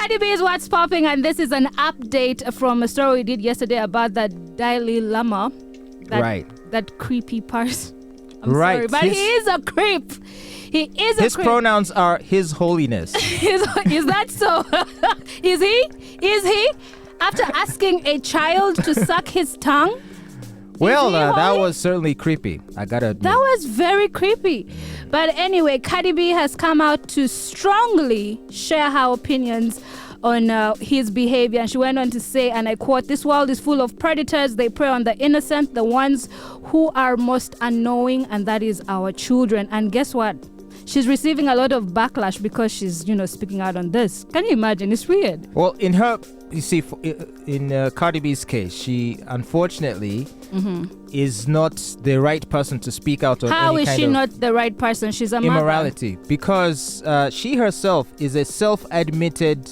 Cardi B is what's popping, and this is an update from a story we did yesterday about that Dalai Lama. That creepy person. I'm sorry, but he is a creep. He is a creep. His pronouns are His Holiness. Is that so? Is he? Is he? After asking a child to suck his tongue? Well, that was certainly creepy. I gotta admit. That was very creepy. But anyway, Cardi B has come out to strongly share her opinions on his behavior. And she went on to say, and I quote, "This world is full of predators. They prey on the innocent, the ones who are most unknowing, and that is our children." And guess what? She's receiving a lot of backlash because she's, speaking out on this. Can you imagine? It's weird. Well, in Cardi B's case, she unfortunately is not the right person to speak out on How any is kind she of not the right person? She's a immorality. Because she herself is a self-admitted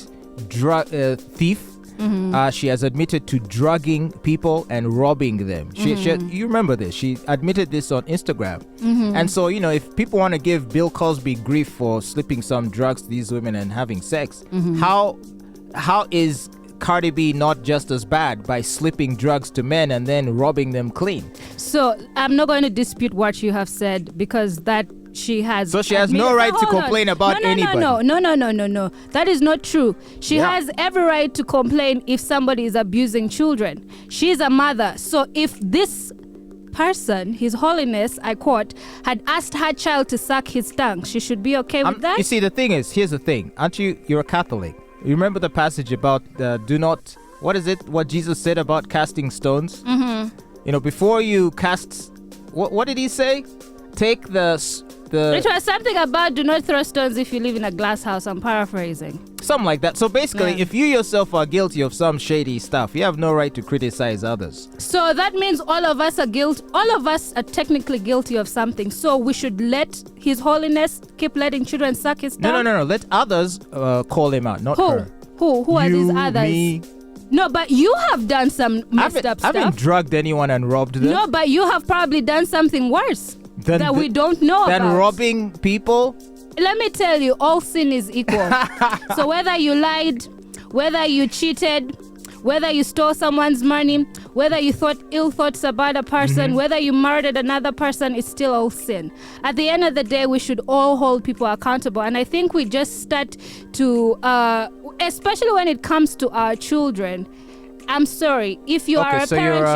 drug thief. She has admitted to drugging people and robbing them. You remember this. She admitted this on Instagram. And so, if people want to give Bill Cosby grief for slipping some drugs to these women and having sex, how is Cardi B not just as bad by slipping drugs to men and then robbing them clean? So I'm not going to dispute what you have said because that she has. So she has no right to complain about anybody. No. That is not true. She has every right to complain if somebody is abusing children. She's a mother. So if this person, His Holiness, I quote, had asked her child to suck his tongue, she should be okay with that? You see, the thing is, here's the thing. Aren't you're a Catholic? You remember the passage about what Jesus said about casting stones? Before you cast, what did he say? Take it was something about do not throw stones if you live in a glass house. I'm paraphrasing. Something like that. So basically, if you yourself are guilty of some shady stuff, you have no right to criticize others. So that means all of us are guilty. All of us are technically guilty of something. So we should let His Holiness keep letting children suck his tongue? No. Let others call him out, not her. Who are these others? Me. No, but you have done some messed up stuff. I haven't drugged anyone and robbed them. No, but you have probably done something worse that we don't know about. Than robbing people? Let me tell you, all sin is equal. So whether you lied, whether you cheated, whether you stole someone's money, whether you thought ill thoughts about a person, whether you murdered another person, it's still all sin. At the end of the day, we should all hold people accountable. And I think we just start to, especially when it comes to our children, I'm sorry. If you are a parent,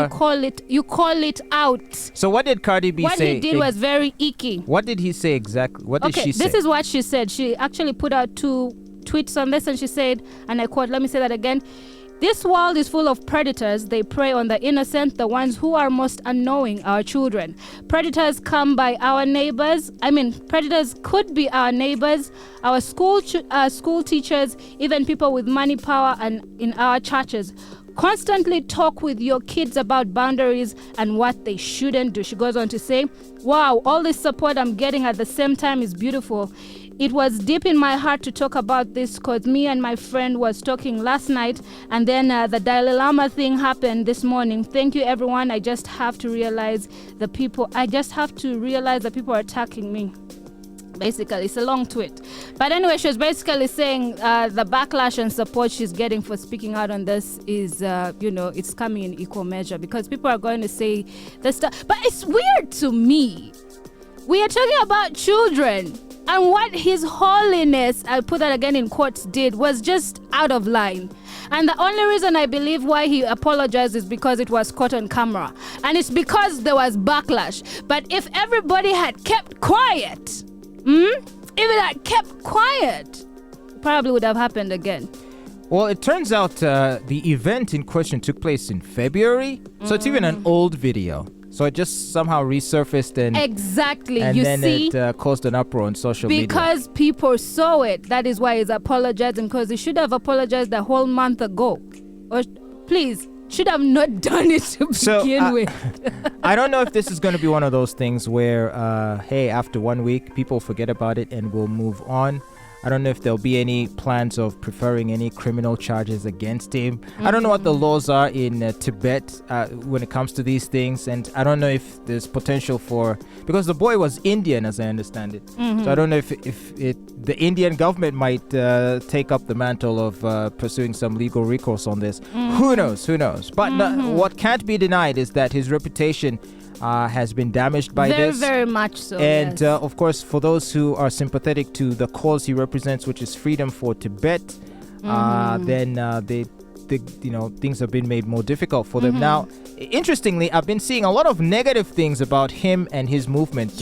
you call it out. So what did Cardi B say? What he did was very icky. What did he say exactly? What did she say? This is what she said. She actually put out 2 tweets on this, and she said, and I quote, let me say that again. "This world is full of predators. They prey on the innocent, the ones who are most unknowing, our children. Predators come by our neighbors. Predators could be our neighbors, our school teachers, even people with money, power, and in our churches. Constantly talk with your kids about boundaries and what they shouldn't do." She goes on to say, "Wow, all this support I'm getting at the same time is beautiful. It was deep in my heart to talk about this because me and my friend was talking last night, and then the Dalai Lama thing happened this morning. Thank you, everyone. I just have to realize the people are attacking me." Basically, it's a long tweet. But anyway, she was basically saying the backlash and support she's getting for speaking out on this is, it's coming in equal measure because people are going to say this stuff. But it's weird to me. We are talking about children. And what His Holiness, I put that again in quotes, did was just out of line. And the only reason I believe why he apologized is because it was caught on camera. And it's because there was backlash. But if everybody had kept quiet, if it had kept quiet, it probably would have happened again. Well, it turns out the event in question took place in February. So it's even an old video. So it just somehow resurfaced and it caused an uproar on social media. Because people saw it. That is why he's apologizing, because he should have apologized a whole month ago. Or please, should have not done it to begin with. I don't know if this is going to be one of those things where, after 1 week, people forget about it and we'll move on. I don't know if there'll be any plans of preferring any criminal charges against him. I don't know what the laws are in Tibet when it comes to these things, and I don't know if there's potential for, because the boy was Indian, as I understand it. So I don't know if the Indian government might take up the mantle of pursuing some legal recourse on this. Who knows? But what can't be denied is that his reputation has been damaged by this. Very much so. And yes. Of course, for those who are sympathetic to the cause he represents, which is freedom for Tibet, then they things have been made more difficult for them. Now, interestingly, I've been seeing a lot of negative things about him and his movement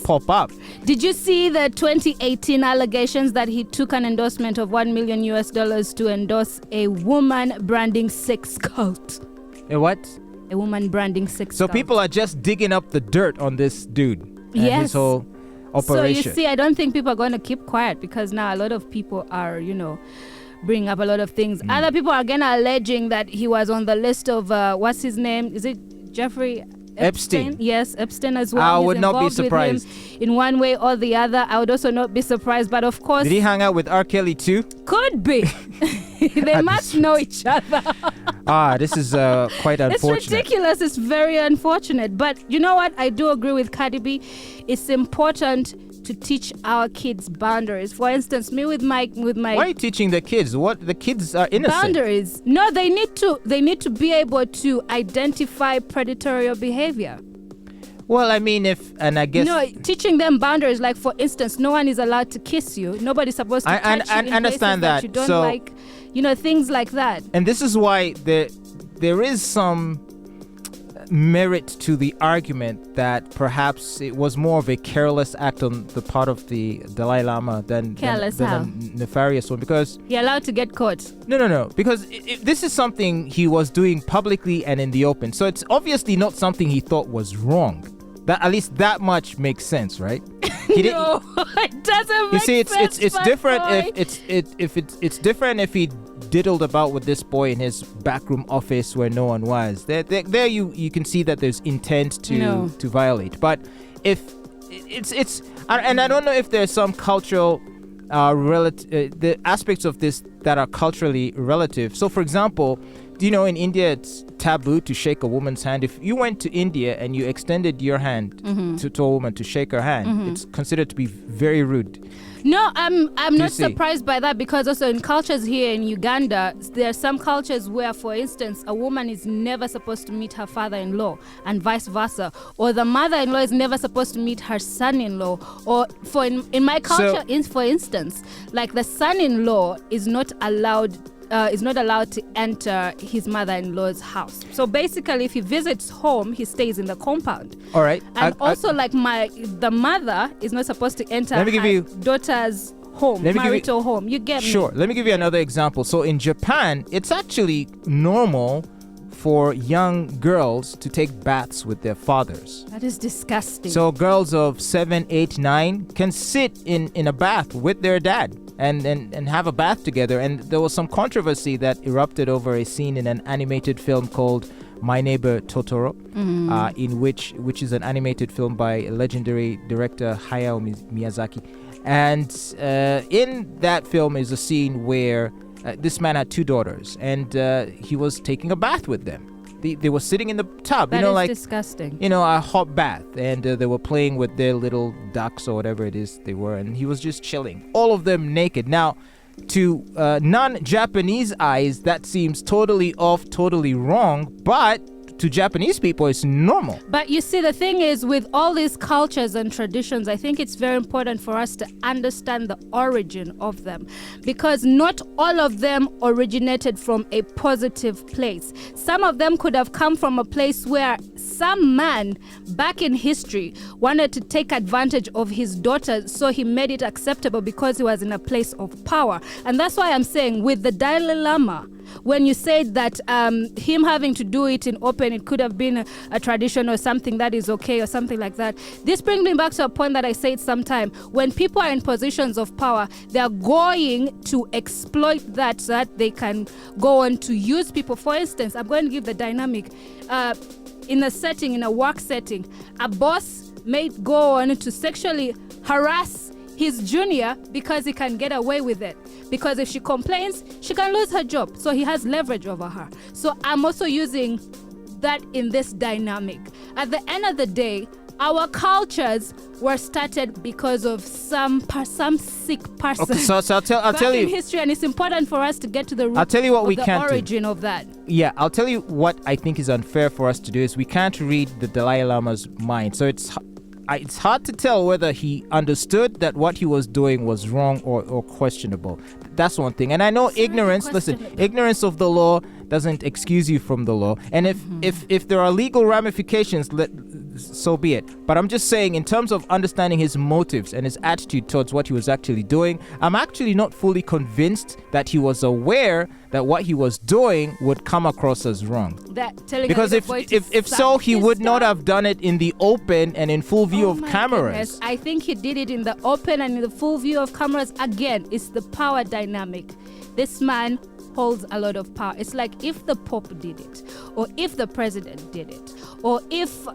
pop up. Did you see the 2018 allegations that he took an endorsement of $1 million to endorse a woman branding sex cult? A what? A woman branding sex So cult. people are just digging up the dirt on this dude and his whole operation. So you see, I don't think people are going to keep quiet, because now a lot of people are, bringing up a lot of things. Other people are again alleging that he was on the list of, what's his name? Is it Jeffrey Epstein? Yes, Epstein as well. I He's would not be involved with surprised. him in one way or the other. I would also not be surprised. But of course, Did he hang out with R. Kelly too? could be. They must know each other. This is quite unfortunate. It's ridiculous. It's very unfortunate. But you know what? I do agree with Cardi B. It's important to teach our kids boundaries. For instance, me with my Why are you teaching the kids? What? The kids are innocent. boundaries. No, they need to be able to identify predatory behavior. Well, I mean, I guess... No, teaching them boundaries. Like, for instance, no one is allowed to kiss you. Nobody's supposed to touch you in understand places that. you don't So, like. Things like that. And this is why there is some merit to the argument that perhaps it was more of a careless act on the part of the Dalai Lama than a nefarious one, because You're allowed to get caught. no, because this is something he was doing publicly and in the open, so it's obviously not something he thought was wrong. That, at least that much makes sense, right? No, it doesn't make sense. You see, it's different Fatboy. if it's different if he diddled about with this boy in his backroom office where no one was. There you can see that there's intent to violate. But if it's and I don't know if there's some cultural the aspects of this that are culturally relative. So, for example, do you know in India it's taboo to shake a woman's hand? If you went to India and you extended your hand to a woman to shake her hand, it's considered to be very rude. No, I'm not surprised by that, because also in cultures here in Uganda, there are some cultures where, for instance, a woman is never supposed to meet her father-in-law and vice versa, or the mother-in-law is never supposed to meet her son-in-law, or in my culture, for instance, like the son-in-law is not allowed to enter his mother-in-law's house. So basically, if he visits home, he stays in the compound. All right. And the mother is not supposed to enter her daughter's home, marital home. You get me? Sure. Let me give you another example. So in Japan, it's actually normal for young girls to take baths with their fathers. That is disgusting. So girls of 7, 8, 9 can sit in a bath with their dad and have a bath together. And there was some controversy that erupted over a scene in an animated film called My Neighbor Totoro, in which is an animated film by legendary director Hayao Miyazaki. And in that film is a scene where this man had 2 daughters, and he was taking a bath with them. They were sitting in the tub, that is disgusting. A hot bath, and they were playing with their little ducks or whatever it is they were, and he was just chilling. All of them naked. Now, to non-Japanese eyes, that seems totally off, totally wrong, but to Japanese people, it's normal. But you see, the thing is, with all these cultures and traditions, I think it's very important for us to understand the origin of them, because not all of them originated from a positive place. Some of them could have come from a place where some man back in history wanted to take advantage of his daughter, so he made it acceptable because he was in a place of power. And that's why I'm saying, with the Dalai Lama, when you said that him having to do it in open, it could have been a tradition or something that is okay or something like that. This brings me back to a point that I said sometime. When people are in positions of power, they are going to exploit that so that they can go on to use people. For instance, I'm going to give the dynamic. In a work setting, a boss may go on to sexually harass his junior because he can get away with it. Because if she complains, she can lose her job. So he has leverage over her. So I'm also using that in this dynamic. At the end of the day, our cultures were started because of some sick person. Okay, so I'll tell you in history, and it's important for us to get to the root. I'll tell you what we the can't origin of that. Yeah, I'll tell you what I think is unfair for us to do is we can't read the Dalai Lama's mind. So it's hard to tell whether he understood that what he was doing was wrong or questionable. That's one thing. And I know ignorance of the law doesn't excuse you from the law. And if there are legal ramifications, so be it. But I'm just saying, in terms of understanding his motives and his attitude towards what he was actually doing, I'm actually not fully convinced that he was aware that what he was doing would come across as wrong. Because if so, he would not have done it in the open and in full view of cameras. Goodness. I think he did it in the open and in the full view of cameras. Again, it's the power dynamic. This man holds a lot of power. It's like if the Pope did it, or if the president did it, or if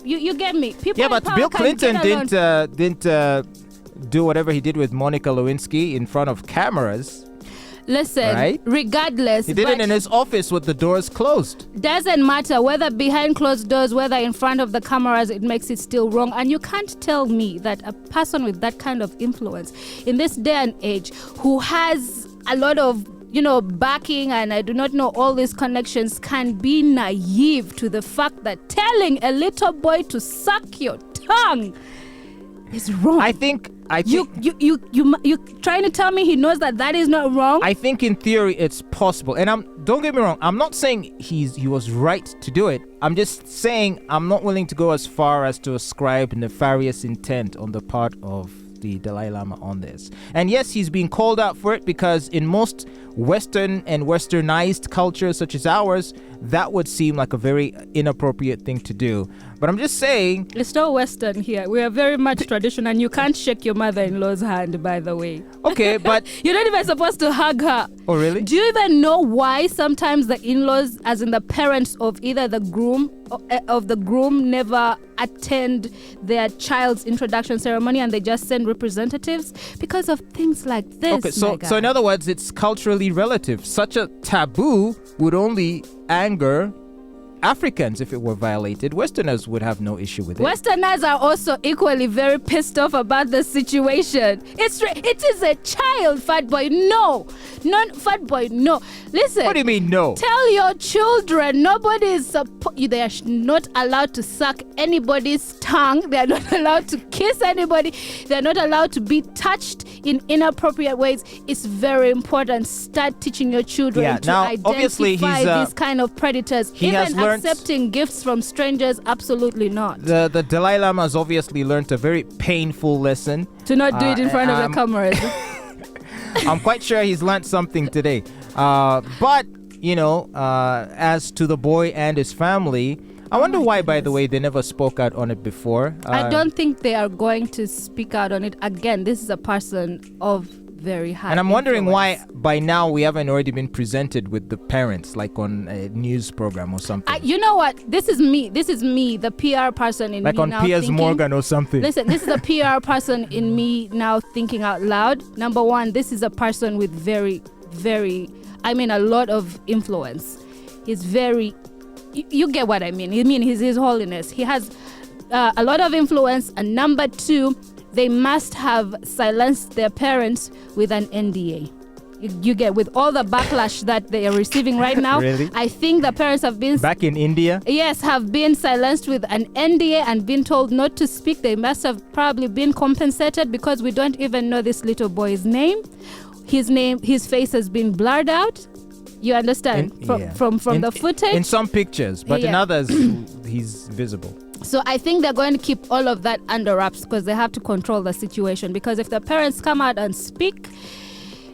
you get me. People but Bill Clinton didn't do whatever he did with Monica Lewinsky in front of cameras. Listen, right? Regardless, he did it in his office with the doors closed. Doesn't matter whether behind closed doors, whether in front of the cameras, it makes it still wrong. And you can't tell me that a person with that kind of influence in this day and age, who has a lot of backing, and I do not know all these connections, can be naive to the fact that telling a little boy to suck your tongue is wrong. I think you trying to tell me he knows that is not wrong? I think in theory it's possible, and don't get me wrong. I'm not saying he was right to do it. I'm just saying I'm not willing to go as far as to ascribe nefarious intent on the part of the Dalai Lama on this. And yes, he's being called out for it because in most Western and westernized cultures such as ours, that would seem like a very inappropriate thing to do. But I'm just saying, it's not Western here. We are very much traditional, and you can't shake your mother-in-law's hand, by the way. Okay, but you're not even supposed to hug her. Oh, really? Do you even know why sometimes the in-laws, as in the parents of either the groom never attend their child's introduction ceremony and they just send representatives? Because of things like this. Okay, so in other words, it's culturally relative. Such a taboo would only anger Africans if it were violated. Westerners would have no issue with it. Westerners are also equally very pissed off about the situation. It is a child, Fatboy. No, Fatboy, no. Listen. What do you mean no? Tell your children nobody is they are not allowed to suck anybody's tongue. They are not allowed to kiss anybody. They are not allowed to be touched in inappropriate ways. It's very important. Start teaching your children to identify these kind of predators. Accepting gifts from strangers, absolutely not. The Dalai Lama has obviously learned a very painful lesson. To not do it in front of the cameras. I'm quite sure he's learned something today. But, as to the boy and his family, I wonder why, by the way, they never spoke out on it before. I don't think they are going to speak out on it. Again, this is a person of very high. And I'm wondering influence. why by now we haven't already been presented with the parents, like on a news program or something. You know what? This is me, the PR person in like me on now Piers thinking, Morgan or something. Listen, this is the PR person in me now thinking out loud. Number one, this is a person with very, very, a lot of influence. He's very, you get what I mean. He's His Holiness. He has a lot of influence. And number two, they must have silenced their parents with an NDA. You get, with all the backlash that they are receiving right now. Really? I think the parents have been back in India. Yes, have been silenced with an NDA and been told not to speak. They must have probably been compensated because we don't even know this little boy's name. His face has been blurred out. You understand? From the footage. In some pictures, but in others, he's visible. So I think they're going to keep all of that under wraps because they have to control the situation. Because if the parents come out and speak,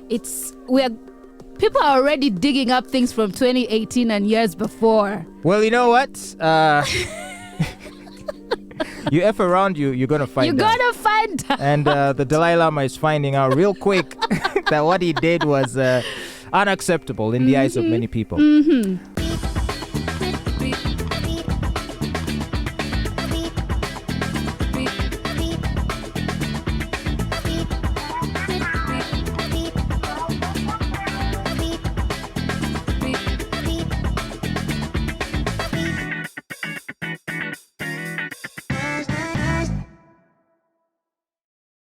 people are already digging up things from 2018 and years before. Well, you know what? You F around, you're going to find out. You're going to find out. And the Dalai Lama is finding out real quick that what he did was unacceptable in the eyes of many people.